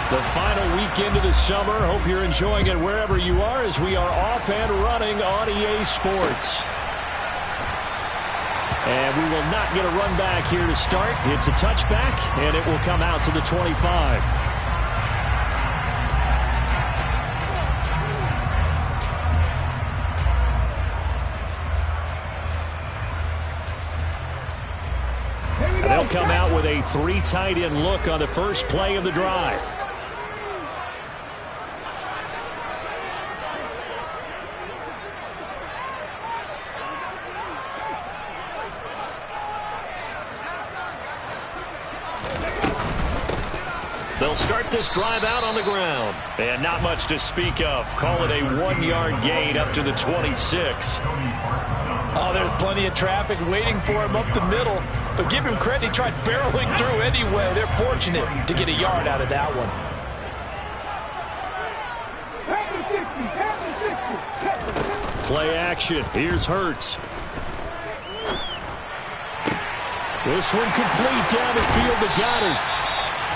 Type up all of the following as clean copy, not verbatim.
The final weekend of the summer. Hope you're enjoying it wherever you are as we are off and running on EA Sports. And we will not get a run back here to start. It's a touchback, and it will come out to the 25. And they'll come out with a 3 tight end look on the first play of the drive. They'll start this drive out on the ground. And not much to speak of. Call it a 1-yard gain up to the 26. Oh, there's plenty of traffic waiting for him up the middle. But give him credit, he tried barreling through anyway. They're fortunate to get a yard out of that one. Play action. Here's Hurts. This one complete down the field to Goddard.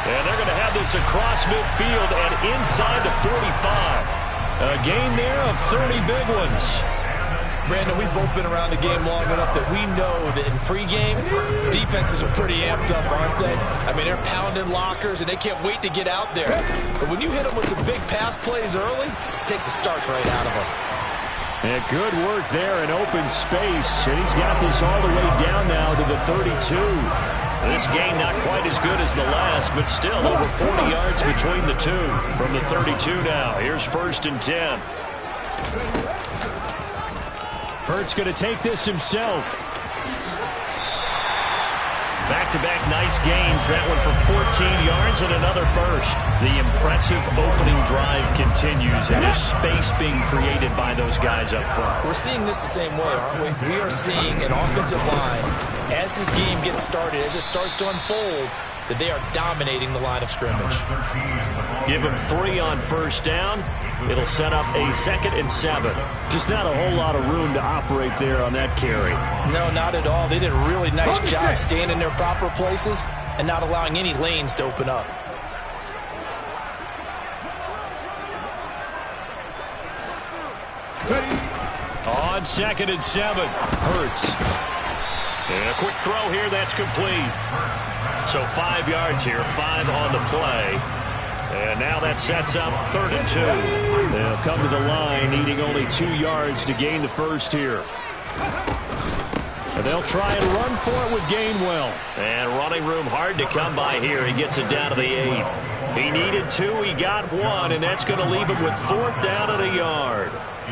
And they're going to have this across midfield and inside the 45. A gain there of 30 big ones. Brandon, we've both been around the game long enough that we know that in pregame, defenses are pretty amped up, aren't they? I mean, they're pounding lockers, and they can't wait to get out there. But when you hit them with some big pass plays early, it takes the starch right out of them. And good work there in open space. And he's got this all the way down now to the 32. This game not quite as good as the last, but still over 40 yards between the two. From the 32 now, here's 1st and 10. Hurts going to take this himself. Back-to-back nice gains. That one for 14 yards and another first. The impressive opening drive continues, and just space being created by those guys up front. We're seeing this the same way, aren't we? We are seeing an offensive line, as this game gets started, as it starts to unfold, that they are dominating the line of scrimmage. Give them 3 on 1st down. It'll set up a 2nd and 7. Just not a whole lot of room to operate there on that carry. No, not at all. They did a really nice job staying in their proper places and not allowing any lanes to open up. On 2nd and 7, Hurts. And a quick throw here, that's complete. So 5 yards here, 5 on the play. And now that sets up 3rd and 2. They'll come to the line, needing only 2 yards to gain the first here. And they'll try and run for it with Gainwell. And running room hard to come by here. He gets it down to the 8. He needed 2, he got 1, and that's going to leave him with 4th down and a yard.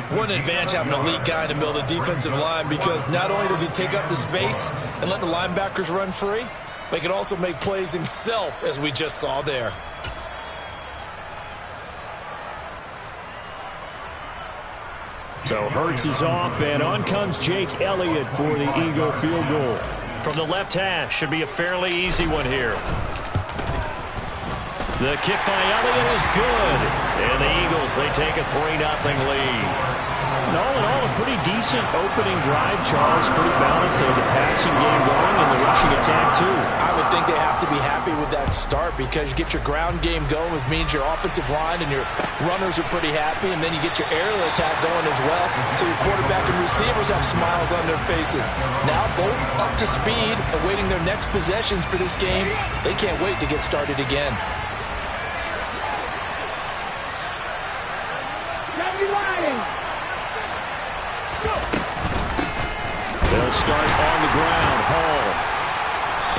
What an advantage having an elite guy in the middle of the defensive line, because not only does he take up the space and let the linebackers run free, but he can also make plays himself, as we just saw there. So Hurts is off, and on comes Jake Elliott for the Eagle field goal. From the left hash, should be a fairly easy one here. The kick by Elliott is good. And the Eagles, they take a 3-0 lead. And all in all, a pretty decent opening drive, Charles. Pretty balanced. They had the passing game going and the rushing attack, too. I would think they have to be happy with that start, because you get your ground game going, which means your offensive line and your runners are pretty happy, and then you get your aerial attack going as well. So your quarterback and receivers have smiles on their faces. Now both up to speed, awaiting their next possessions for this game. They can't wait to get started again. They'll start on the ground. Hall.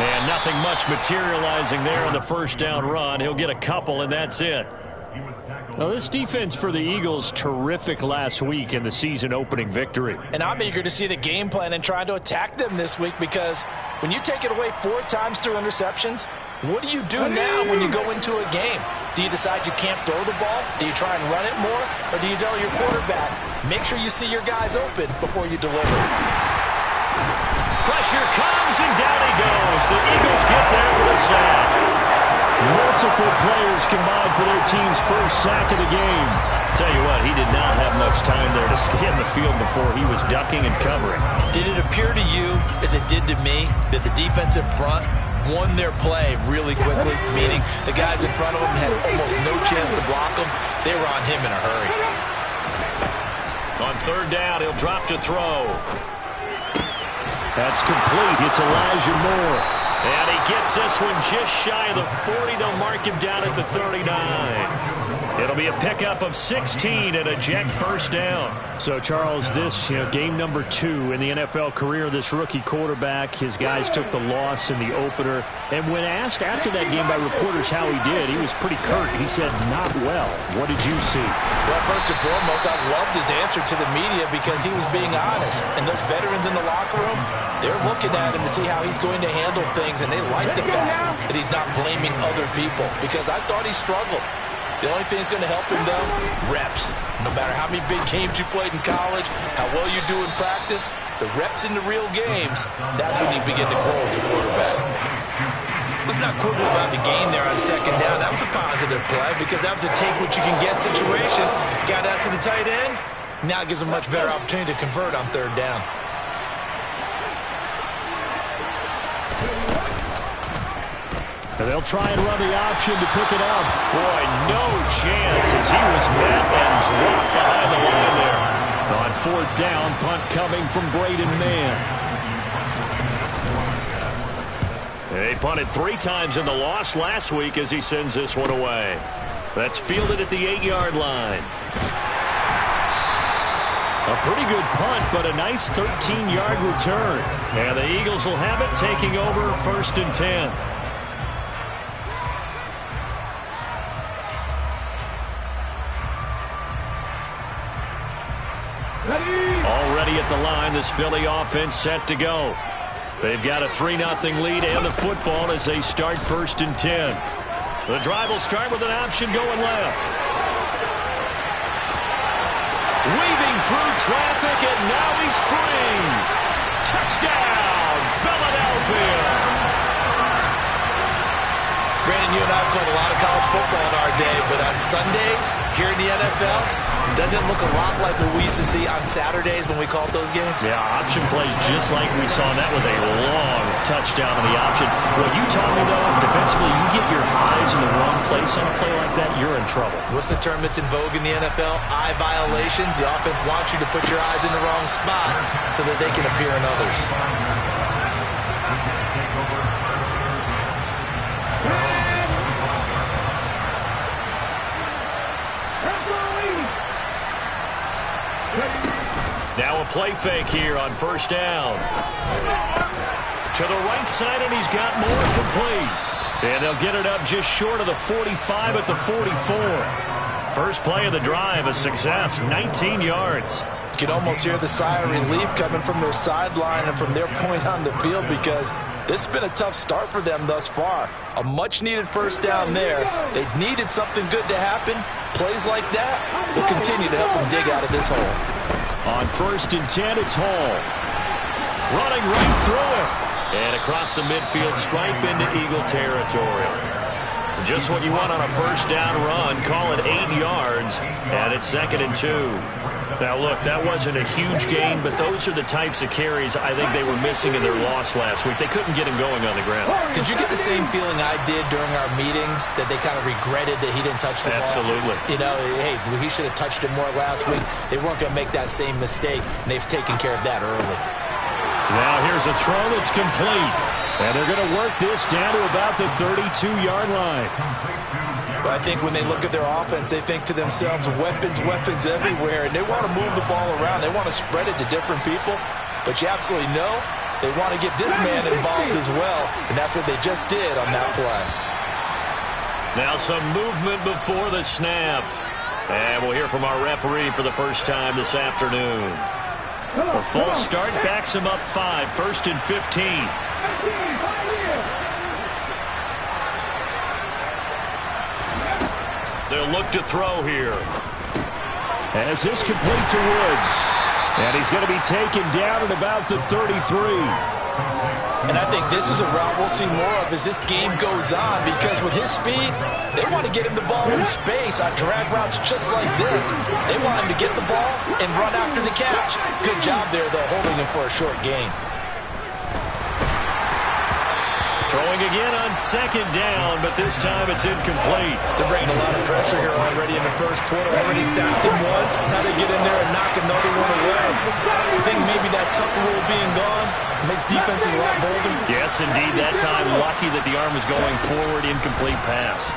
And nothing much materializing there on the 1st down run. He'll get a couple, and that's it. Now, this defense for the Eagles, terrific last week in the season opening victory. And I'm eager to see the game plan and trying to attack them this week, because when you take it away 4 times through interceptions, what do you do now when you go into a game? Do you decide you can't throw the ball? Do you try and run it more? Or do you tell your quarterback, make sure you see your guys open before you deliver? Pressure comes, and down he goes. The Eagles get there for the sack. Multiple players combined for their team's first sack of the game. Tell you what, he did not have much time there to scan the field before he was ducking and covering. Did it appear to you, as it did to me, that the defensive front won their play really quickly, meaning the guys in front of him had almost no chance to block him. They were on him in a hurry. On third down, he'll drop to throw. That's complete. It's Elijah Moore. And he gets this one just shy of the 40. They'll mark him down at the 39. It'll be a pickup of 16 and a Jet first down. So, Charles, this game number 2 in the NFL career of this rookie quarterback. His guys took the loss in the opener. And when asked after that game by reporters how he did, he was pretty curt. He said, not well. What did you see? Well, first and foremost, I loved his answer to the media because he was being honest. And those veterans in the locker room, they're looking at him to see how he's going to handle things. And they like the fact that he's not blaming other people because I thought he struggled. The only thing that's going to help him, though, reps. No matter how many big games you played in college, how well you do in practice, the reps in the real games, that's when you begin to grow as a quarterback. Let's not quibble about the game there on second down. That was a positive play because that was a take-what-you-can-get situation. Got out to the tight end. Now it gives him a much better opportunity to convert on third down. And they'll try and run the option to pick it up. Boy, no chance as he was met and dropped behind the line there. On fourth down, punt coming from Braden Mann. They punted 3 times in the loss last week as he sends this one away. That's fielded at the 8-yard line. A pretty good punt, but a nice 13-yard return. And the Eagles will have it, taking over first and 10. Already at the line, this Philly offense set to go. They've got a 3-0 lead and the football as they start first and 10. The drive will start with an option going left. Weaving through traffic, and now he's free. Touchdown, Philadelphia. Brandon, you and I have played a lot of college football in our day, but on Sundays, here in the NFL, doesn't it look a lot like what we used to see on Saturdays when we called those games? Yeah, option plays just like we saw, and that was a long touchdown on the option. What you taught me, though, defensively, you get your eyes in the wrong place on a play like that, you're in trouble. What's the term that's in vogue in the NFL? Eye violations. The offense wants you to put your eyes in the wrong spot so that they can appear in others. Now a play fake here on first down. To the right side, and he's got more complete. And they'll get it up just short of the 45 at the 44. First play of the drive, a success, 19 yards. You can almost hear the sigh of relief coming from their sideline and from their point on the field because this has been a tough start for them thus far. A much-needed first down there. They needed something good to happen. Plays like that will continue to help them dig out of this hole. On first and 10, it's Hall. Running right through it. And across the midfield stripe into Eagle territory. Just what you want on a first down run. Call it 8 yards. And it's second and 2. Now, look, that wasn't a huge gain, but those are the types of carries I think they were missing in their loss last week. They couldn't get him going on the ground. Did you get the same feeling I did during our meetings, that they kind of regretted that he didn't touch the ball? Absolutely. You know, hey, he should have touched it more last week. They weren't going to make that same mistake, and they've taken care of that early. Now here's a throw that's complete. And they're going to work this down to about the 32-yard line. But I think when they look at their offense, they think to themselves, weapons, weapons everywhere, and they want to move the ball around. They want to spread it to different people. But you absolutely know they want to get this man involved as well, and that's what they just did on that play. Now some movement before the snap. And we'll hear from our referee for the first time this afternoon. A false start backs him up 5, first and 15. They'll look to throw here. As this complete to Woods. And he's going to be taken down at about the 33. And I think this is a route we'll see more of as this game goes on, because with his speed, they want to get him the ball in space on drag routes just like this. They want him to get the ball and run after the catch. Good job there, though, holding him for a short gain. Throwing Going again on second down, but this time it's incomplete. They're bringing a lot of pressure here already in the first quarter. Already sacked him once. Now they get in there and knock another one away. I think maybe that Tucker rule being gone makes defenses a lot bolder. Yes, indeed. That time, lucky that the arm was going forward. Incomplete pass.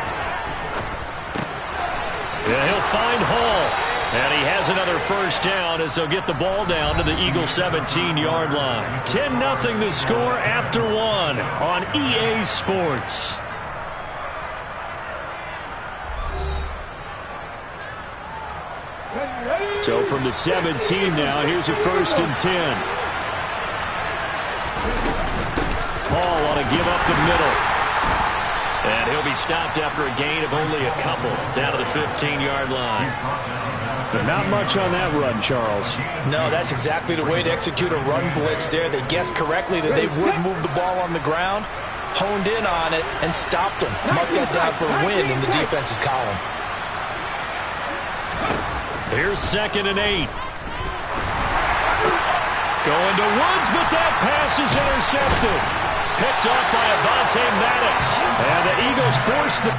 Yeah, he'll find Hall. And he has another first down as they'll get the ball down to the Eagles' 17-yard line. 10-0 the score after one on EA Sports. So from the 17 now, here's a 1st and 10. Hall want to give up the middle. And he'll be stopped after a gain of only a couple down to the 15-yard line. But not much on that run, Charles. No, that's exactly the way to execute a run blitz there. They guessed correctly that they would move the ball on the ground, honed in on it, and stopped them. Mark that down for a win in the defense's column. Here's 2nd and 8. Going to Woods, but that pass is intercepted. Picked off by Avonte Maddox. And the Eagles force the...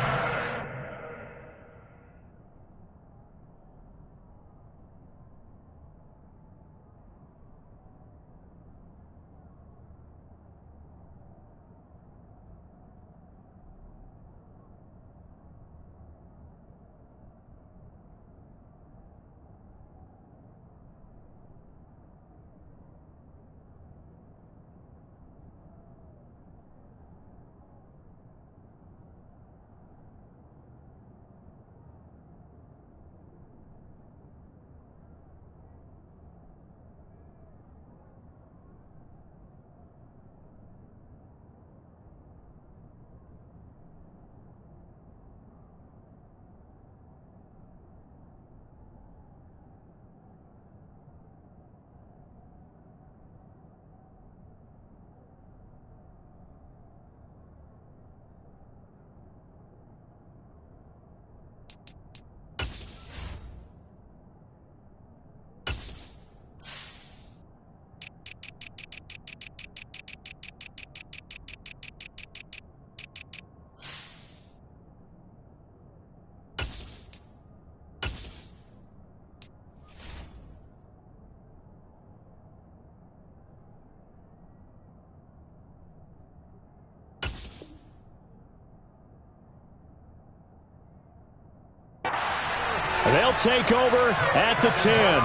They'll take over at the 10.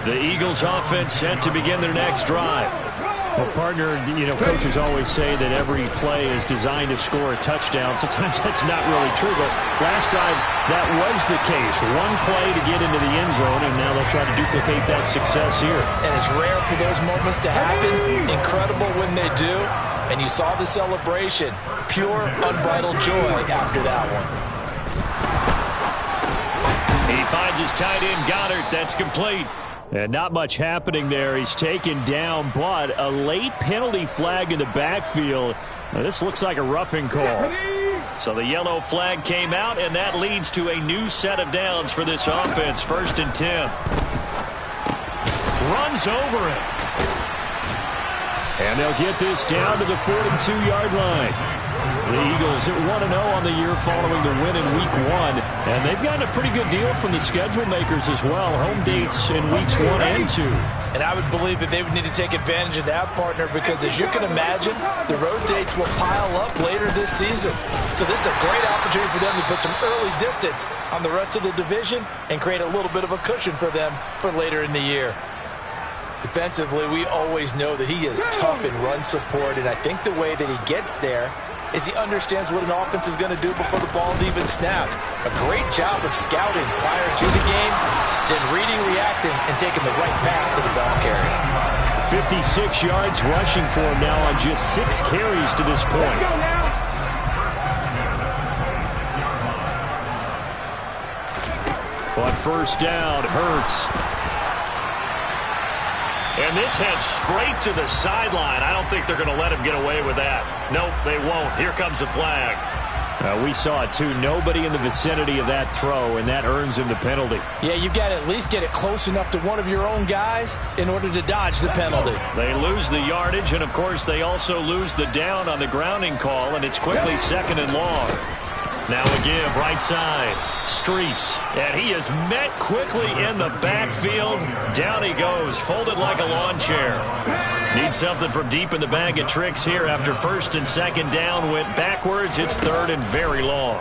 The Eagles offense set to begin their next drive. Well, partner, coaches always say that every play is designed to score a touchdown. Sometimes that's not really true, but last time that was the case. One play to get into the end zone, and now they'll try to duplicate that success here. And it's rare for those moments to happen. Incredible when they do. And you saw the celebration. Pure, unbridled joy after that one. He finds his tight end, Goddard. That's complete. And not much happening there. He's taken down, but a late penalty flag in the backfield. Now, this looks like a roughing call. So the yellow flag came out, and that leads to a new set of downs for this offense. 1st and 10. Runs over it. And they'll get this down to the 42-yard line. The Eagles at 1-0 on the year following the win in Week 1. And they've gotten a pretty good deal from the schedule makers as well. Home dates in Weeks 1 and 2. And I would believe that they would need to take advantage of that, partner, because as you can imagine, the road dates will pile up later this season. So this is a great opportunity for them to put some early distance on the rest of the division and create a little bit of a cushion for them for later in the year. Defensively, we always know that he is tough in run support, and I think the way that he gets there is he understands what an offense is going to do before the ball's even snapped. A great job of scouting prior to the game, then reading, reacting, and taking the right path to the ball carrier. 56 yards rushing for him now on just 6 carries to this point. On 1st down, Hurts. And this heads straight to the sideline. I don't think they're going to let him get away with that. Nope, they won't. Here comes the flag. We saw it, too. Nobody in the vicinity of that throw, and that earns him the penalty. Yeah, you've got to at least get it close enough to one of your own guys in order to dodge the penalty. They lose the yardage, and, of course, they also lose the down on the grounding call, and it's quickly 2nd and long. Now a give, right side. Streets, and he is met quickly in the backfield. Down he goes, folded like a lawn chair. Needs something from deep in the bag of tricks here after 1st and 2nd down. Went backwards. It's 3rd and very long.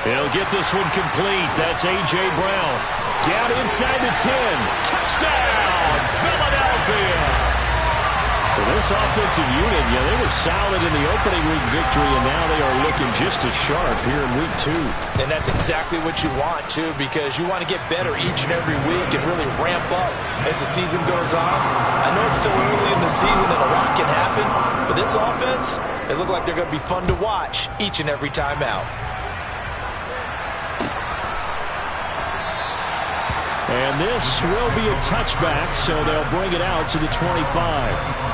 He'll get this one complete. That's A.J. Brown. Down inside the 10. Touchdown, Philadelphia. Well, this offensive unit, they were solid in the opening week victory, and now they are looking just as sharp here in week 2. And that's exactly what you want, too, because you want to get better each and every week and really ramp up as the season goes on. I know it's still early in the season and a lot can happen, but this offense, they look like they're going to be fun to watch each and every time out. And this will be a touchback, so they'll bring it out to the 25.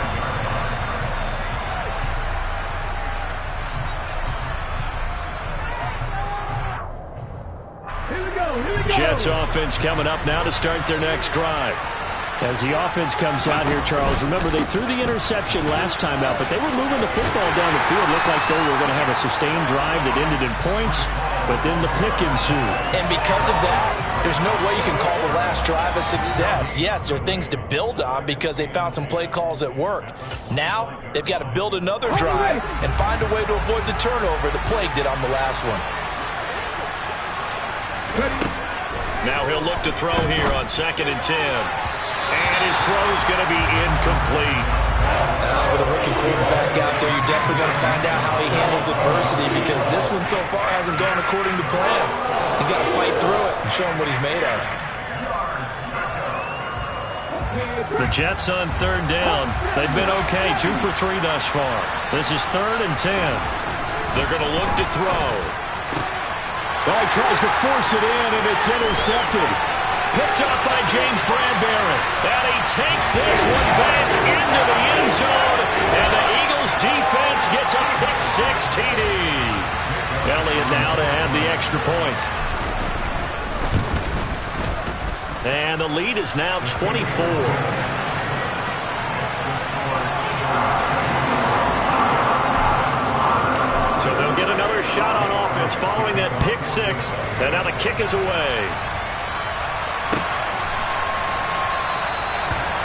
Jets offense coming up now to start their next drive. As the offense comes out here, Charles, remember they threw the interception last time out, but they were moving the football down the field. Looked like they were going to have a sustained drive that ended in points, but then the pick ensued. And because of that, there's no way you can call the last drive a success. Yes, there are things to build on because they found some play calls that worked. Now, they've got to build another drive and find a way to avoid the turnover the plague did on the last one. Now he'll look to throw here on 2nd and 10. And his throw's going to be incomplete. With a rookie quarterback out there, you're definitely going to find out how he handles adversity because this one so far hasn't gone according to plan. He's got to fight through it and show him what he's made of. The Jets on 3rd down. They've been okay, 2 for 3 thus far. This is 3rd and 10. They're going to look to throw. Well, he tries to force it in, and it's intercepted. Picked up by James Bradbury. And he takes this one back into the end zone. And the Eagles defense gets a pick-6 TD. Elliott now to have the extra point. And the lead is now 24. So they'll get another shot on offense following that pick-6. And now the kick is away.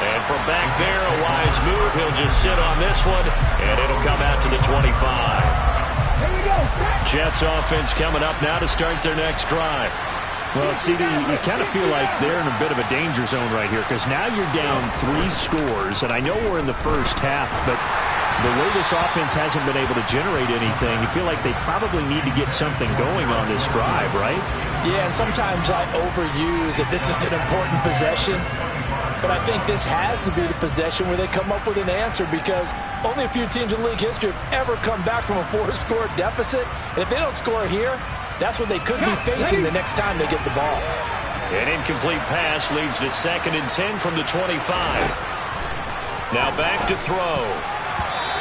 And from back there, a wise move. He'll just sit on this one, and it'll come out to the 25. Jets offense coming up now to start their next drive. Well, CD, you kind of feel like they're in a bit of a danger zone right here because now you're down 3 scores, and I know we're in the first half, but the way this offense hasn't been able to generate anything, you feel like they probably need to get something going on this drive, right? Yeah, and sometimes I overuse that this is an important possession. But I think this has to be the possession where they come up with an answer because only a few teams in league history have ever come back from a 4-score deficit. And if they don't score here, that's what they could be facing the next time they get the ball. An incomplete pass leads to 2nd and 10 from the 25. Now back to throw.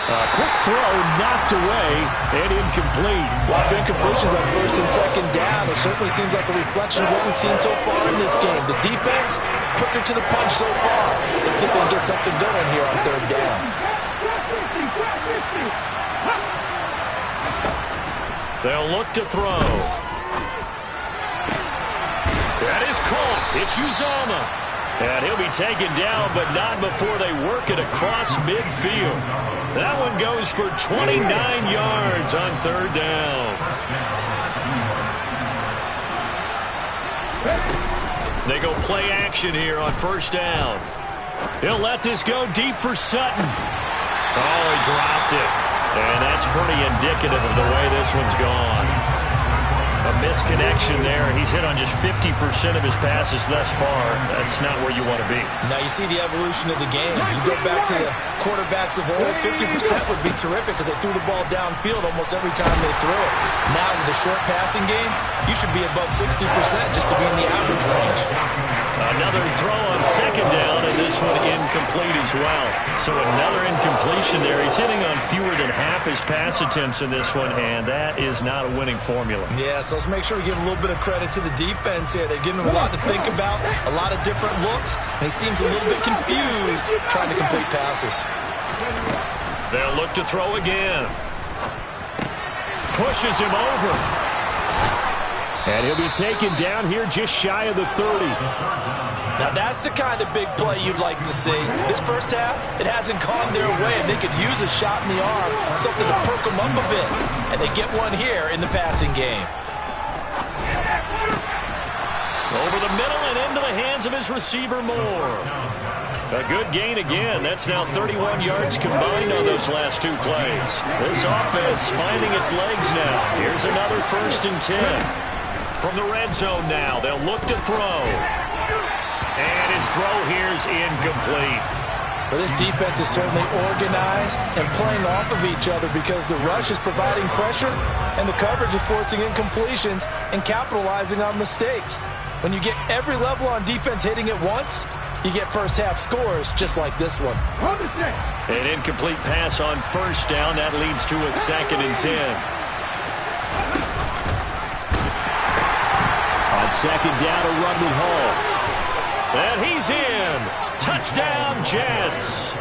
A quick throw knocked away and incomplete. A lot of incompletions on 1st and 2nd down. It certainly seems like a reflection of what we've seen so far in this game. The defense, quicker to the punch so far. Let's see if they can get something going here on 3rd down. They'll look to throw. That is caught. It's Uzomah. And he'll be taken down, but not before they work it across midfield. That one goes for 29 yards on 3rd down. They go play action here on 1st down. He'll let this go deep for Sutton. Oh, he dropped it. And that's pretty indicative of the way this one's gone. A misconnection there. He's hit on just 50% of his passes thus far. That's not where you want to be. Now you see the evolution of the game. You go back to the quarterbacks of old, 50% would be terrific because they threw the ball downfield almost every time they threw it. Now with the short passing game, you should be above 60% just to be in the average range. Another throw on second down, and this one incomplete as well. So another incompletion there. He's hitting on fewer than half his pass attempts in this one, and that is not a winning formula. Yeah, so let's make sure we give a little bit of credit to the defense here. They've given him a lot to think about, a lot of different looks, and he seems a little bit confused trying to complete passes. They'll look to throw again. Pushes him over. And he'll be taken down here just shy of the 30. Now that's the kind of big play you'd like to see. This first half, it hasn't gone their way, and they could use a shot in the arm, something to perk them up a bit. And they get one here in the passing game. Over the middle and into the hands of his receiver, Moore. A good gain again. That's now 31 yards combined on those last two plays. This offense finding its legs now. Here's another 1st and 10. From the red zone now, they'll look to throw. And his throw here's incomplete. But this defense is certainly organized and playing off of each other because the rush is providing pressure and the coverage is forcing incompletions and capitalizing on mistakes. When you get every level on defense hitting at once, you get first half scores just like this one. An incomplete pass on 1st down. That leads to a 2nd and 10. On 2nd down, a run with Hall. And he's in. Touchdown, Jets.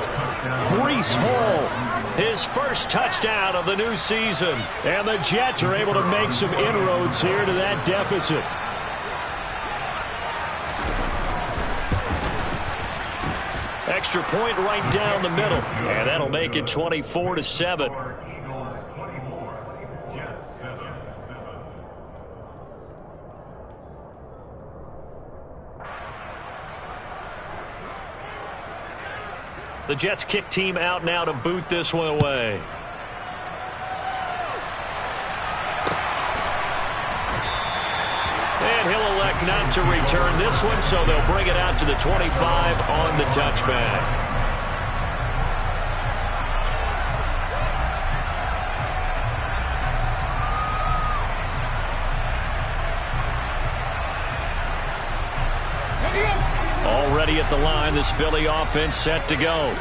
Breece Hall. His first touchdown of the new season. And the Jets are able to make some inroads here to that deficit. Extra point right down the middle. And that'll make it 24-7. The Jets kick team out now to boot this one away. And he'll elect not to return this one, so they'll bring it out to the 25 on the touchback. Already at the line, this Philly offense set to go.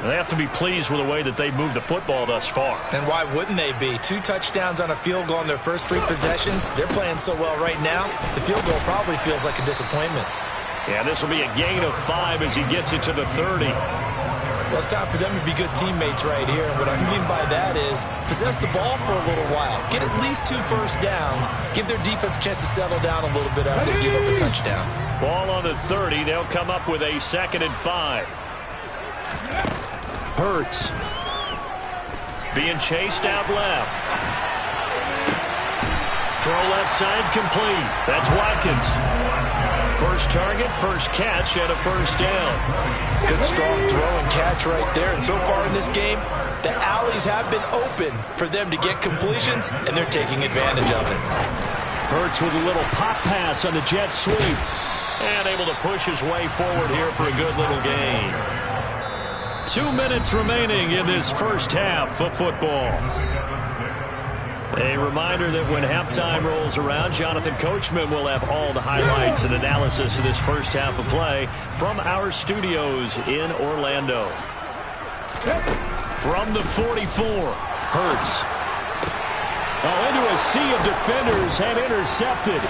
They have to be pleased with the way that they've moved the football thus far. And why wouldn't they be? 2 touchdowns on a field goal in their first 3 possessions. They're playing so well right now, the field goal probably feels like a disappointment. Yeah, this will be a gain of 5 as he gets it to the 30. Well, it's time for them to be good teammates right here. And what I mean by that is possess the ball for a little while. Get at least 2 first downs. Give their defense a chance to settle down a little bit after they give up a touchdown. Ball on the 30. They'll come up with a 2nd and 5. Hurts. Being chased out left. Throw left side complete. That's Watkins. First target, first catch, and a 1st down. Good strong throw and catch right there. And so far in this game, the alleys have been open for them to get completions, and they're taking advantage of it. Hurts with a little pop pass on the jet sweep. And able to push his way forward here for a good little gain. 2 minutes remaining in this first half of football. A reminder that when halftime rolls around, Jonathan Coachman will have all the highlights and analysis of this first half of play from our studios in Orlando. From the 44, Hurts. Into a sea of defenders and intercepted.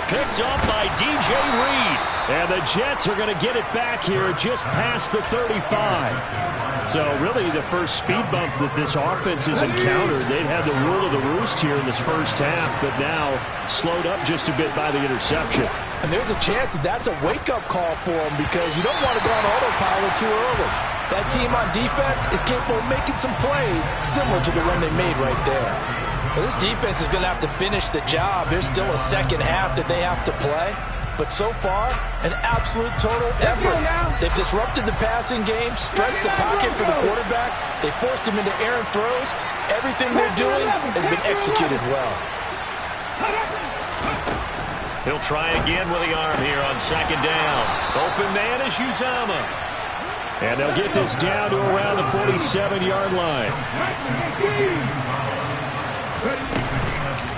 Picked up by DJ Reed. And the Jets are going to get it back here just past the 35. So really the first speed bump that this offense has encountered. They've had the rule of the roost here in this first half, but now slowed up just a bit by the interception. And there's a chance that that's a wake-up call for them because you don't want to go on autopilot too early. That team on defense is capable of making some plays similar to the one they made right there. Well, this defense is going to have to finish the job. There's still a second half that they have to play. But so far, an absolute total effort. They've disrupted the passing game, stressed the pocket for the quarterback. They forced him into errant throws. Everything they're doing has been executed well. He'll try again with the arm here on 2nd down. Open man is Uzomah. And they'll get this down to around the 47-yard line.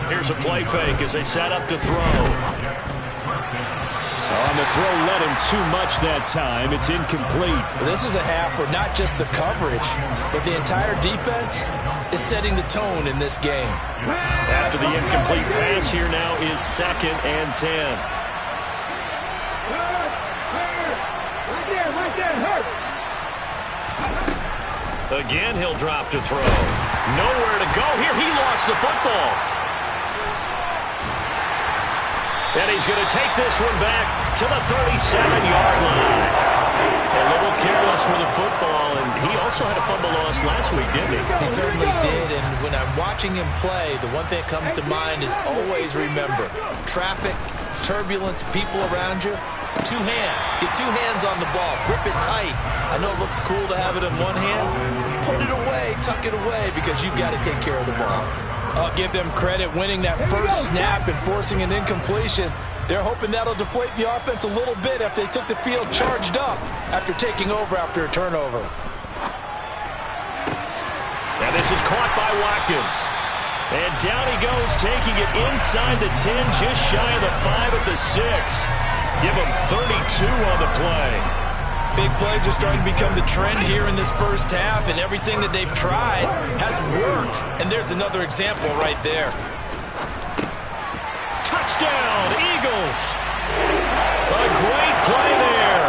Here's a play fake as they set up to throw. On the throw, led him too much that time. It's incomplete. This is a half where not just the coverage, but the entire defense is setting the tone in this game. After the incomplete pass, here now is 2nd and 10. Again, he'll drop to throw. Nowhere to go here. He lost the football. And he's going to take this one back to the 37-yard line. A little careless with the football, and he also had a fumble loss last week, didn't he? He certainly did, and when I'm watching him play, the one thing that comes to mind is always remember, traffic, turbulence, people around you, 2 hands. Get 2 hands on the ball. Grip it tight. I know it looks cool to have it in one hand. Put it away, tuck it away, because you've got to take care of the ball. I'll give them credit winning that first snap and forcing an incompletion. They're hoping that'll deflate the offense a little bit after they took the field charged up after taking over after a turnover. Now this is caught by Watkins. And down he goes, taking it inside the 10, just shy of the 5 at the 6. Give him 32 on the play. Big plays are starting to become the trend here in this first half, and everything that they've tried has worked. And there's another example right there. Touchdown, Eagles. A great play there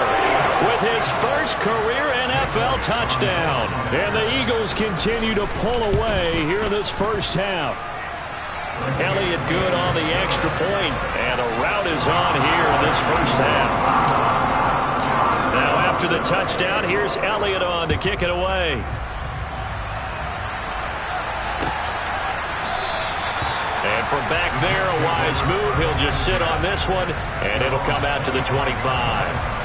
with his first career NFL touchdown. And the Eagles continue to pull away here in this first half. Elliott good on the extra point, and a rout is on here in this first half. Now after the touchdown, here's Elliott on to kick it away. And from back there, a wise move. He'll just sit on this one, and it'll come out to the 25.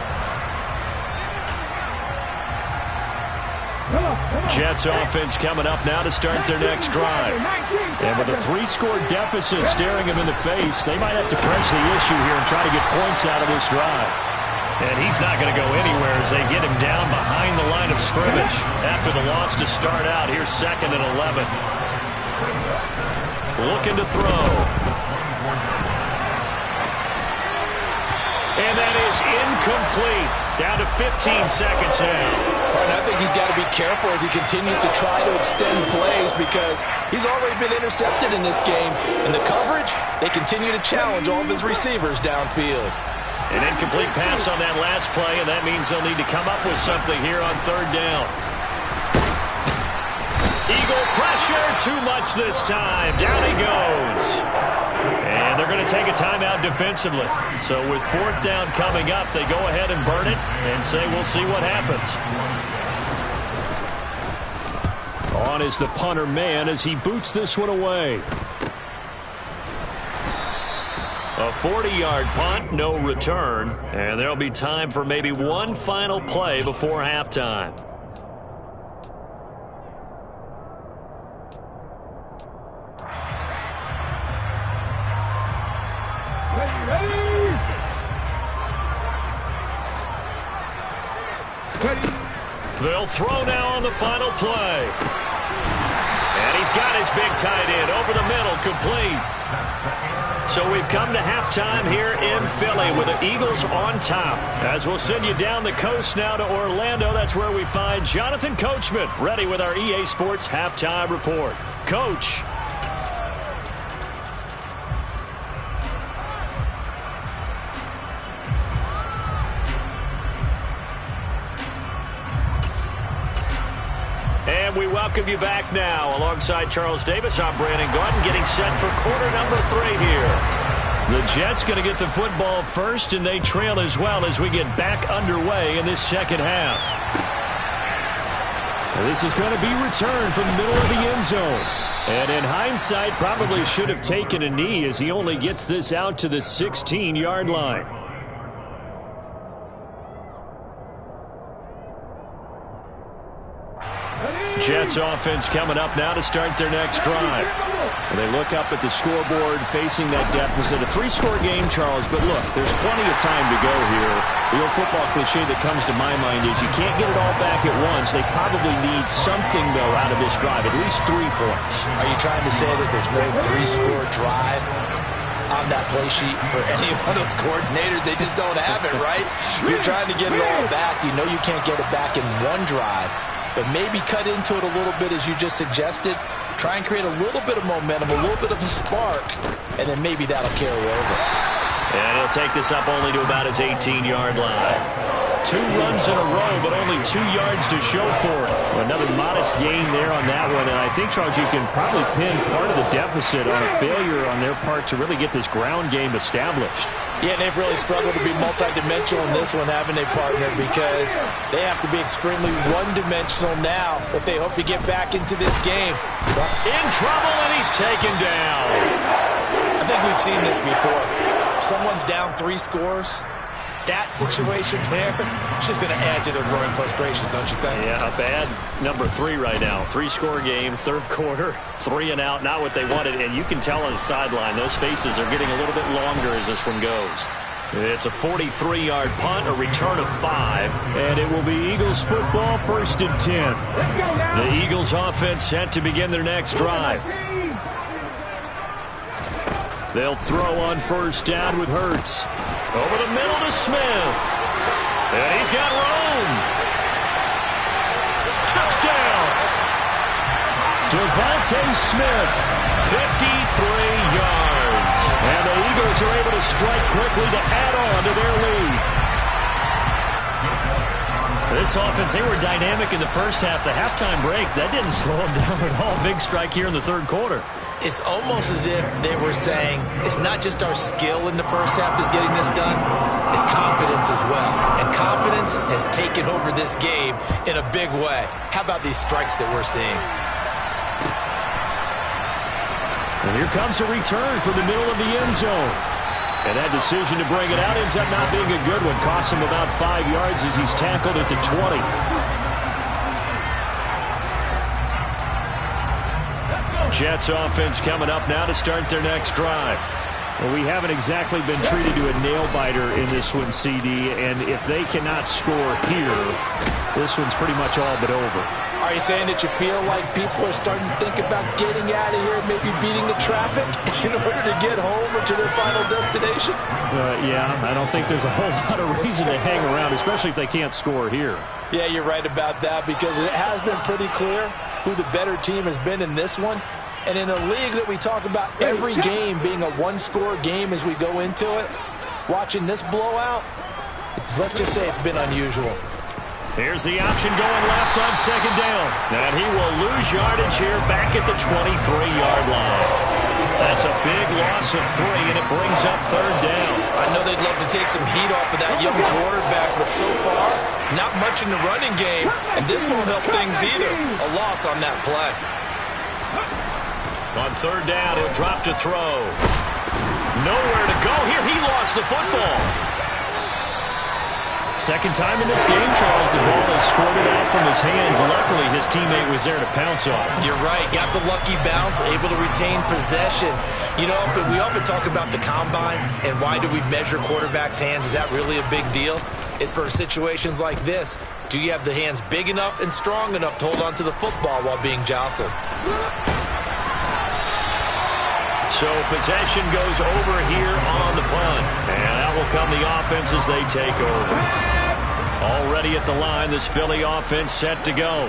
Jets offense coming up now to start their next drive. And with a 3-score deficit staring him in the face, they might have to press the issue here and try to get points out of this drive. And he's not going to go anywhere as they get him down behind the line of scrimmage after the loss to start out. Here's 2nd and 11. Looking to throw. And that is incomplete. Down to 15 seconds now. And I think he's got to be careful as he continues to try to extend plays because he's already been intercepted in this game. And the coverage, they continue to challenge all of his receivers downfield. An incomplete pass on that last play, and that means they'll need to come up with something here on 3rd down. Eagle pressure, too much this time. Down he goes. And they're going to take a timeout defensively. So with 4th down coming up, they go ahead and burn it and say we'll see what happens. On is the punter man as he boots this one away. A 40-yard punt, no return. And there'll be time for maybe one final play before halftime. They'll throw now on the final play. And he's got his big tight end over the middle, complete. So we've come to halftime here in Philly with the Eagles on top. As we'll send you down the coast now to Orlando, that's where we find Jonathan Coachman ready with our EA Sports Halftime Report. Coach. And we welcome you back now. Alongside Charles Davis, I'm Brandon Gaudin getting set for quarter number 3 here. The Jets going to get the football first, and they trail as well as we get back underway in this second half. This is going to be returned from the middle of the end zone. And in hindsight, probably should have taken a knee as he only gets this out to the 16-yard line. Jets offense coming up now to start their next drive. And they look up at the scoreboard facing that deficit. A 3-score game, Charles, but look, there's plenty of time to go here. The old football cliche that comes to my mind is you can't get it all back at once. They probably need something, though, out of this drive, at least 3 points. Are you trying to say that there's no 3-score drive on that play sheet for any one of those coordinators. They just don't have it, right? You're trying to get it all back. You know you can't get it back in one drive, but maybe cut into it a little bit as you just suggested. Try and create a little bit of momentum, a little bit of a spark, and then maybe that'll carry over. And he'll take this up only to about his 18-yard line. 2 runs in a row, but only 2 yards to show for it. Another modest gain there on that one. And I think, Charles, you can probably pin part of the deficit on a failure on their part to really get this ground game established. Yeah, and they've really struggled to be multidimensional in this one, haven't they, partner? Because they have to be extremely one-dimensional now if they hope to get back into this game. In trouble, and he's taken down. I think we've seen this before. If someone's down 3 scores, that situation there, it's just going to add to their growing frustrations, don't you think? Yeah, up bad number 3 right now. 3-score game, third quarter, 3 and out, not what they wanted. And you can tell on the sideline, those faces are getting a little bit longer as this one goes. It's a 43-yard punt, a return of 5. And it will be Eagles football, 1st and 10. The Eagles offense set to begin their next drive. They'll throw on 1st down with Hurts. Over the middle to Smith. And he's got room. Touchdown. Devontae Smith, 53 yards. And the Eagles are able to strike quickly to add on to their lead. This offense, they were dynamic in the first half. The halftime break, that didn't slow them down at all. Big strike here in the third quarter. It's almost as if they were saying, it's not just our skill in the first half that's getting this done, it's confidence as well. And confidence has taken over this game in a big way. How about these strikes that we're seeing? And here comes a return from the middle of the end zone. And that decision to bring it out ends up not being a good one. Costs him about 5 yards as he's tackled at the 20. Jets offense coming up now to start their next drive. Well, we haven't exactly been treated to a nail-biter in this one, CD. And if they cannot score here, this one's pretty much all but over. Are you saying that you feel like people are starting to think about getting out of here, maybe beating the traffic in order to get home or to their final destination? Yeah, I don't think there's a whole lot of reason to hang around, especially if they can't score here. Yeah, you're right about that, because it has been pretty clear who the better team has been in this one. And in a league that we talk about every game being a one-score game as we go into it, watching this blowout, let's just say it's been unusual. Here's the option going left on 2nd down. And he will lose yardage here back at the 23-yard line. That's a big loss of 3, and it brings up 3rd down. I know they'd love to take some heat off of that young quarterback, but so far, not much in the running game, and this won't help things either. A loss on that play. On 3rd down, he'll drop to throw. Nowhere to go here. He lost the football. Second time in this game, Charles, the ball is squirted out from his hands. Luckily, his teammate was there to pounce on it. You're right. Got the lucky bounce, able to retain possession. You know, we often talk about the combine and why do we measure quarterbacks' hands. Is that really a big deal? It's for situations like this. Do you have the hands big enough and strong enough to hold on to the football while being jostled? So possession goes over here on the punt. And out will come the offense as they take over. Already at the line, this Philly offense set to go.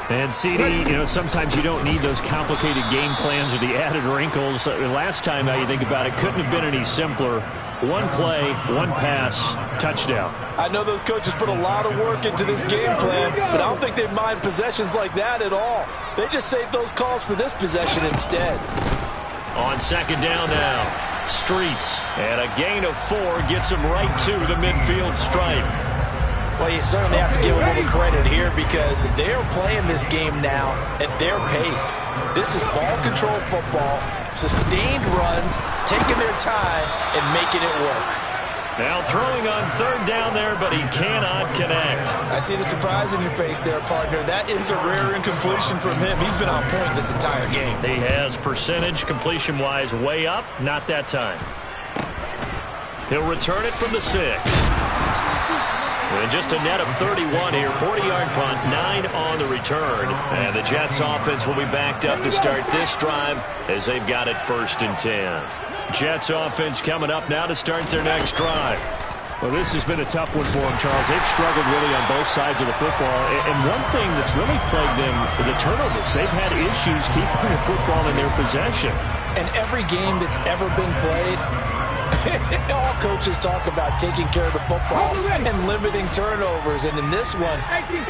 And CD, you know, sometimes you don't need those complicated game plans or the added wrinkles. Last time, now you think about it, couldn't have been any simpler. One play, one pass, touchdown. I know those coaches put a lot of work into this game plan, but I don't think they mind possessions like that at all. They just save those calls for this possession instead. On 2nd down now, Streets. And a gain of 4 gets him right to the midfield stripe. Well, you certainly have to give a little credit here because they're playing this game now at their pace. This is ball control football, sustained runs, taking their time and making it work. Now throwing on 3rd down there, but he cannot connect. I see the surprise in your face there, partner. That is a rare incompletion from him. He's been on point this entire game. He has percentage completion-wise way up, not that time. He'll return it from the 6. And just a net of 31 here, 40-yard punt, 9 on the return. And the Jets offense will be backed up to start this drive as they've got it 1st and 10. Jets offense coming up now to start their next drive. Well, this has been a tough one for them, Charles. They've struggled really on both sides of the football. And one thing that's really plagued them, the turnovers. They've had issues keeping the football in their possession. And every game that's ever been played, all coaches talk about taking care of the football and limiting turnovers. And in this one,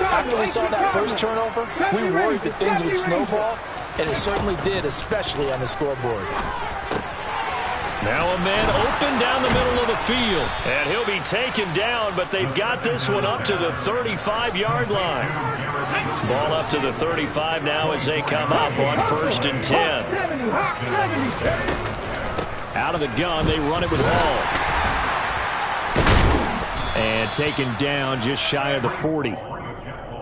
after we saw that first turnover, we worried that things would snowball, and it certainly did, especially on the scoreboard. Now a man open down the middle of the field. And he'll be taken down, but they've got this one up to the 35-yard line. Ball up to the 35 now as they come up on 1st and 10. Out of the gun, they run it with Hall. And taken down just shy of the 40.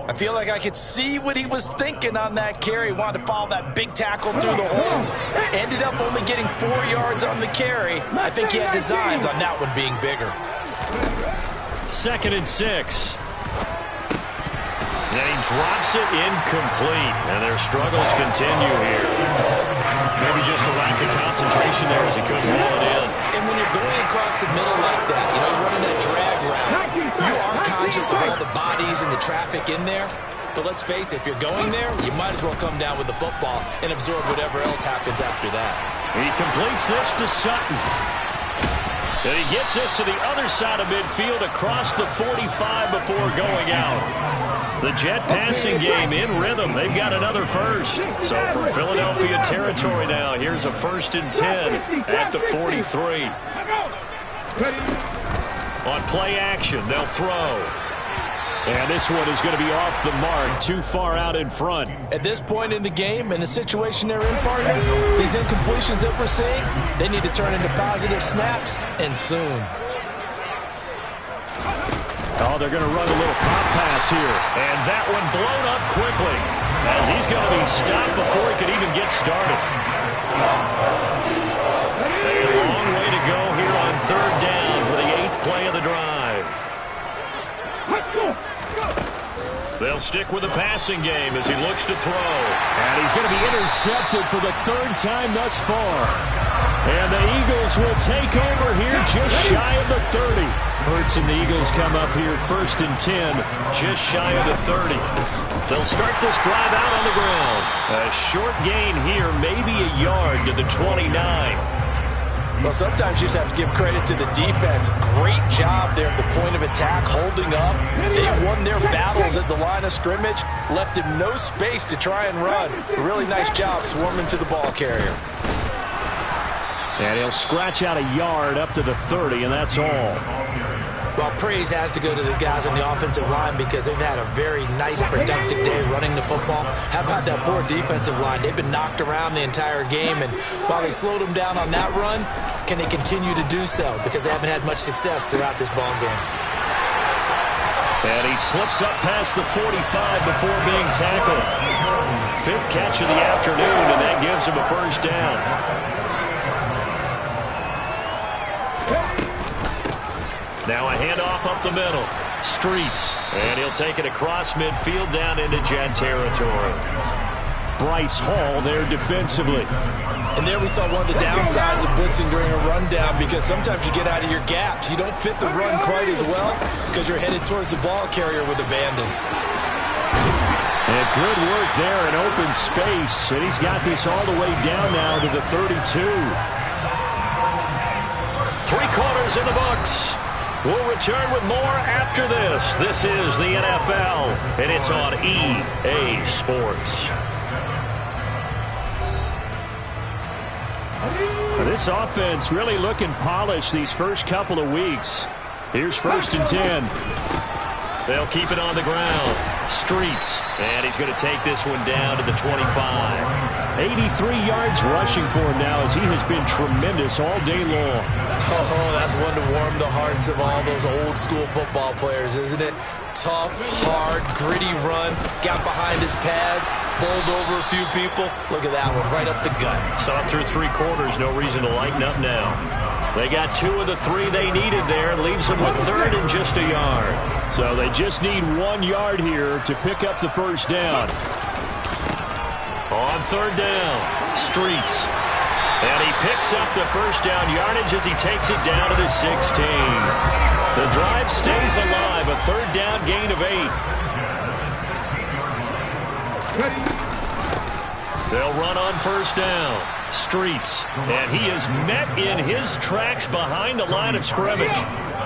I feel like I could see what he was thinking on that carry. Wanted to follow that big tackle through the hole. Ended up only getting 4 yards on the carry. I think he had designs on that one being bigger. 2nd and 6. And he drops it incomplete. And their struggles continue here. Maybe just a lack of concentration there as he couldn't haul it in. And when you're going across the middle like that, you know, he's running that drag route. You are conscious of all the bodies and the traffic in there. But let's face it, if you're going there, you might as well come down with the football and absorb whatever else happens after that. He completes this to Sutton. And he gets this to the other side of midfield across the 45 before going out. The Jet passing game in rhythm. They've got another first. So for Philadelphia territory now, here's a 1st and 10 at the 43. On play action, they'll throw. And this one is going to be off the mark, too far out in front. At this point in the game, in the situation they're in, partner, these incompletions that we're seeing, they need to turn into positive snaps, and soon. Oh, they're going to run a little pop pass here. And that one blown up quickly as he's going to be stopped before he could even get started. A long way to go here on 3rd down for the 8th play of the drive. They'll stick with the passing game as he looks to throw. And he's going to be intercepted for the 3rd time thus far. And the Eagles will take over here just shy of the 30. Hurts and the Eagles come up here 1st and 10. Just shy of the 30. They'll start this drive out on the ground. A short gain here, maybe a yard to the 29. Well, sometimes you just have to give credit to the defense. Great job there at the point of attack, holding up. They won their battles at the line of scrimmage, left him no space to try and run. Really nice job swarming to the ball carrier. And he'll scratch out a yard up to the 30, and that's all. Well, praise has to go to the guys on the offensive line because they've had a very nice, productive day running the football. How about that poor defensive line? They've been knocked around the entire game, and while they slowed them down on that run, can they continue to do so? Because they haven't had much success throughout this ball game. And he slips up past the 45 before being tackled. 5th catch of the afternoon, and that gives him a 1st down. Now a handoff up the middle. Streets. And he'll take it across midfield down into Jet territory. Bryce Hall there defensively. And there we saw one of the downsides of blitzing during a rundown because sometimes you get out of your gaps. You don't fit the run quite as well because you're headed towards the ball carrier with abandon. And good work there in open space. And he's got this all the way down now to the 32. 3 quarters in the books. We'll return with more after this. This is the NFL, and it's on EA Sports. This offense really looking polished these first couple of weeks. Here's 1st and 10. They'll keep it on the ground. Streets. And he's going to take this one down to the 25. 83 yards rushing for him now as he has been tremendous all day long. Oh, that's one to warm the hearts of all those old school football players, isn't it? Tough, hard, gritty run. Got behind his pads, bowled over a few people. Look at that one, right up the gut. Saw it through 3 quarters. No reason to lighten up now. They got 2 of the 3 they needed there. Leaves them with 3rd and just a yard. So they just need 1 yard here to pick up the 1st down. On 3rd down, Streets. And he picks up the first down yardage as he takes it down to the 16. The drive stays alive, a third down gain of 8. They'll run on first down. Streets. And he is met in his tracks behind the line of scrimmage.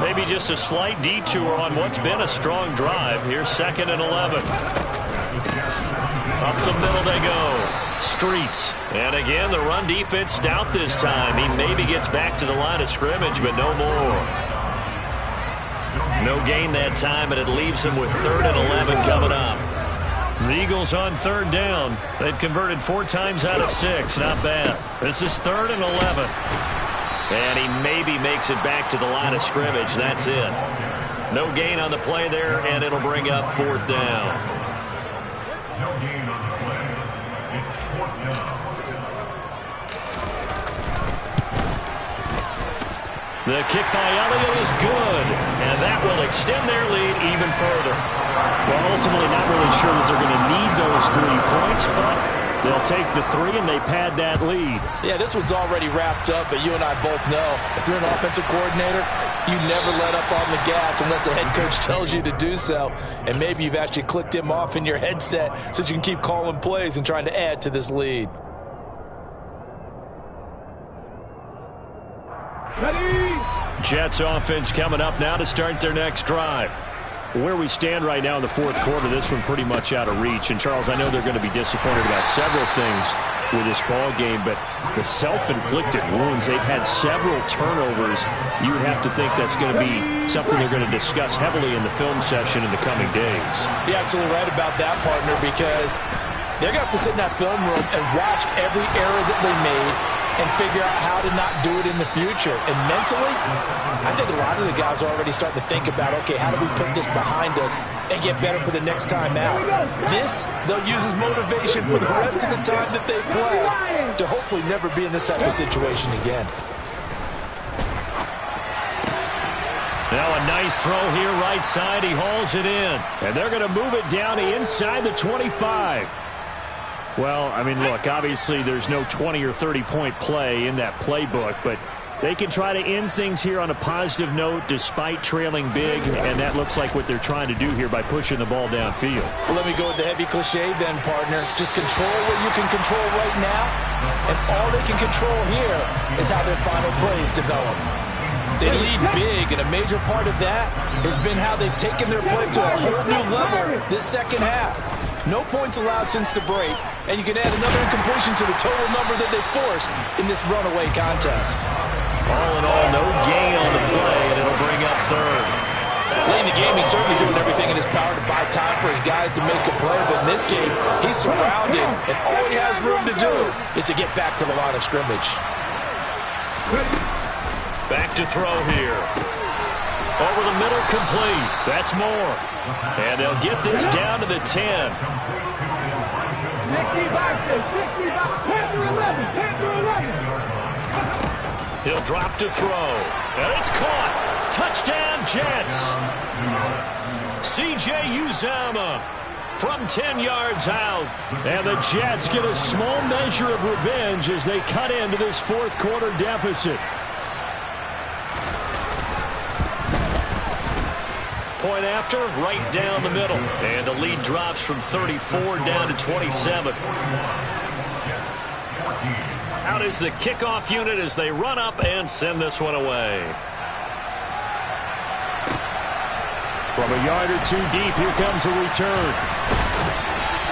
Maybe just a slight detour on what's been a strong drive. Here's 2nd and 11. Up the middle they go. Streets. And again, the run defense stout this time. He maybe gets back to the line of scrimmage, but no more. No gain that time, and it leaves him with 3rd and 11 coming up. The Eagles on 3rd down. They've converted 4 times out of 6. Not bad. This is 3rd and 11. And he maybe makes it back to the line of scrimmage. That's it. No gain on the play there, and it'll bring up 4th down. The kick by Elliott is good, and that will extend their lead even further. Well, ultimately not really sure that they're going to need those 3 points, but they'll take the 3 and they pad that lead. Yeah, this one's already wrapped up, but you and I both know if you're an offensive coordinator, you never let up on the gas unless the head coach tells you to do so. And maybe you've actually clicked him off in your headset so you can keep calling plays and trying to add to this lead. Jets offense coming up now to start their next drive. Where we stand right now in the 4th quarter, this one pretty much out of reach. And, Charles, I know they're going to be disappointed about several things with this ball game, but the self-inflicted wounds, they've had several turnovers. You would have to think that's going to be something they're going to discuss heavily in the film session in the coming days. You're absolutely right about that, partner, because they're going to have to sit in that film room and watch every error that they made and figure out how to not do it in the future. And mentally, I think a lot of the guys are already starting to think about, okay, how do we put this behind us and get better for the next time out? This, they'll use as motivation for the rest of the time that they play to hopefully never be in this type of situation again. Now a nice throw here right side. He hauls it in. And they're going to move it down inside the 25. Well, I mean, look, obviously there's no 20 or 30-point play in that playbook, but they can try to end things here on a positive note despite trailing big, and that looks like what they're trying to do here by pushing the ball downfield. Well, let me go with the heavy cliche then, partner. Just control what you can control right now, and all they can control here is how their final plays develop. They lead big, and a major part of that has been how they've taken their play to a whole new level this second half. No points allowed since the break, and you can add another incompletion to the total number that they forced in this runaway contest. All in all, no gain on the play, and it'll bring up 3rd. Late in the game, he's certainly doing everything in his power to buy time for his guys to make a play, but in this case, he's surrounded, and all he has room to do is to get back to the line of scrimmage. Back to throw here. Over the middle, complete. That's more. And they'll get this down to the 10. He'll drop to throw. And it's caught. Touchdown, Jets. C.J. Uzomah from 10 yards out. And the Jets get a small measure of revenge as they cut into this 4th quarter deficit. Point after, right down the middle. And the lead drops from 34 down to 27. Out is the kickoff unit as they run up and send this one away. From a yard or 2 deep, here comes a return.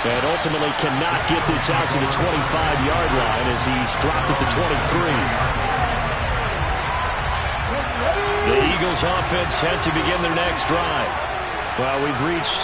And ultimately cannot get this out to the 25-yard line as he's dropped at the 23. The Eagles offense set to begin their next drive. Well, we've reached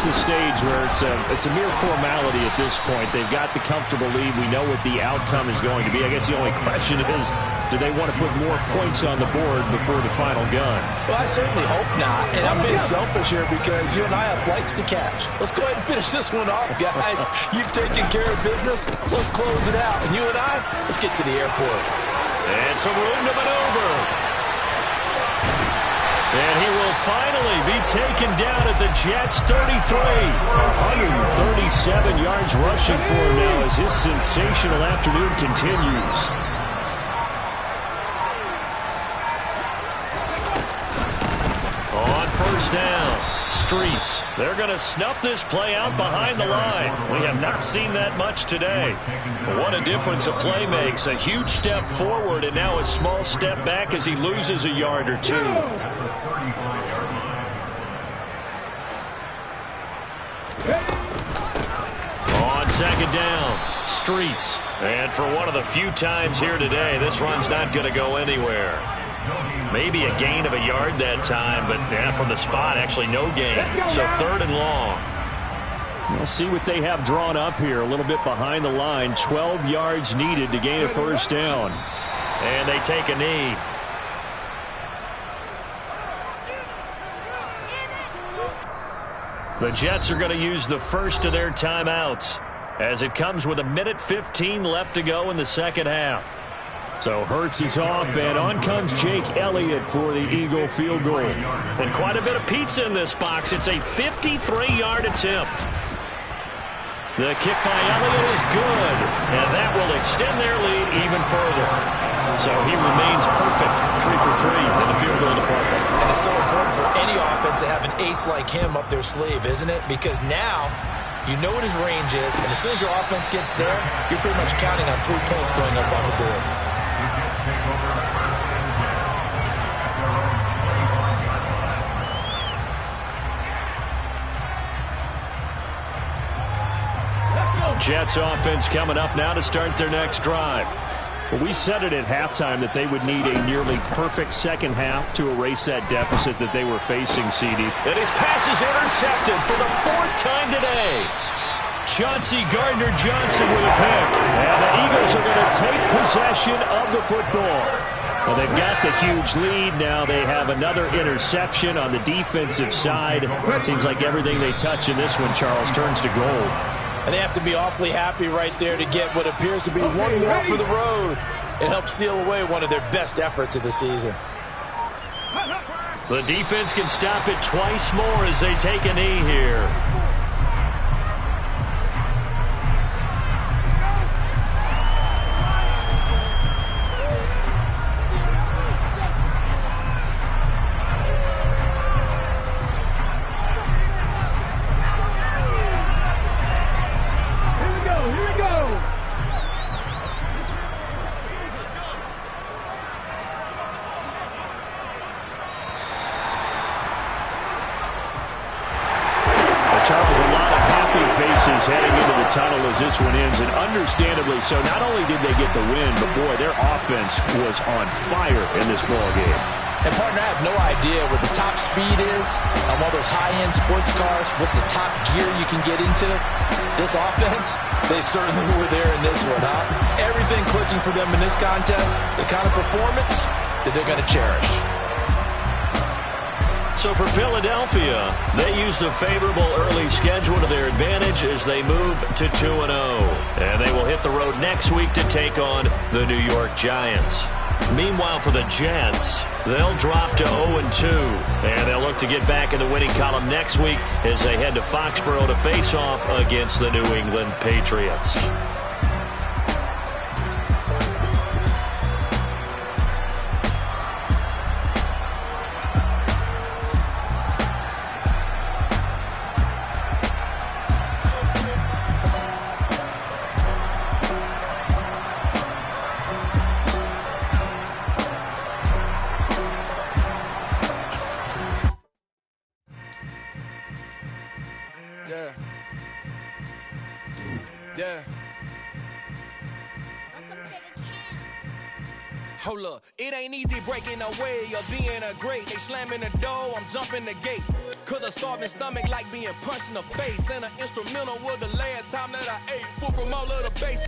the stage where it's a mere formality at this point. They've got the comfortable lead. We know what the outcome is going to be. I guess the only question is, do they want to put more points on the board before the final gun? Well, I certainly hope not. And I'm being selfish here because you and I have flights to catch. Let's go ahead and finish this one off, guys. You've taken care of business. Let's close it out. And you and I, let's get to the airport. And some room to maneuver. And he will finally be taken down at the Jets' 33. 136 7 yards rushing for him now as his sensational afternoon continues. On first down, Streets. They're going to snuff this play out behind the line. We have not seen that much today. What a difference a play makes. A huge step forward and now a small step back as he loses a yard or two. On second down, Streets. And for one of the few times here today, this run's not going to go anywhere. Maybe a gain of a yard that time, but yeah, from the spot, actually no gain. So 3rd and long. We'll see what they have drawn up here. A little bit behind the line. 12 yards needed to gain a first down. And they take a knee. The Jets are going to use the first of their timeouts as it comes with 1:15 left to go in the second half. So Hurts is off, and on comes Jake Elliott for the Eagle field goal. And quite a bit of pizza in this box. It's a 53-yard attempt. The kick by Elliott is good, and that will extend their lead even further. So he remains perfect, 3 for 3 in the field goal department. And it's so important for any offense to have an ace like him up their sleeve, isn't it? Because now you know what his range is, and as soon as your offense gets there, you're pretty much counting on 3 points going up on the board. Jets offense coming up now to start their next drive. Well, we said it at halftime that they would need a nearly perfect second half to erase that deficit that they were facing, CD. And his pass is intercepted for the 4th time today. Chauncey Gardner-Johnson with a pick. And the Eagles are going to take possession of the football. Well, they've got the huge lead. Now they have another interception on the defensive side. It seems like everything they touch in this one, Charles, turns to gold. And they have to be awfully happy right there to get what appears to be one more for the road. It helps seal away one of their best efforts of the season. The defense can stop it twice more as they take a knee here. Heading into the tunnel as this one ends, and understandably so. Not only did they get the win, but boy, their offense was on fire in this ball game. And partner, I have no idea what the top speed is on all those high-end sports cars. What's the top gear you can get into? This offense, they certainly were there in this one, huh? Everything clicking for them in this contest, the kind of performance that they're going to cherish. So for Philadelphia, they used a favorable early schedule to their advantage as they move to 2-0. And they will hit the road next week to take on the New York Giants. Meanwhile, for the Jets, they'll drop to 0-2. And they'll look to get back in the winning column next week as they head to Foxborough to face off against the New England Patriots. Yeah. Hold up, it ain't easy breaking away or being a great. They slamming the door, I'm jumping the gate. Cause a starving stomach like being punched in the face. And an instrumental was the last time that I ate food from all of the base.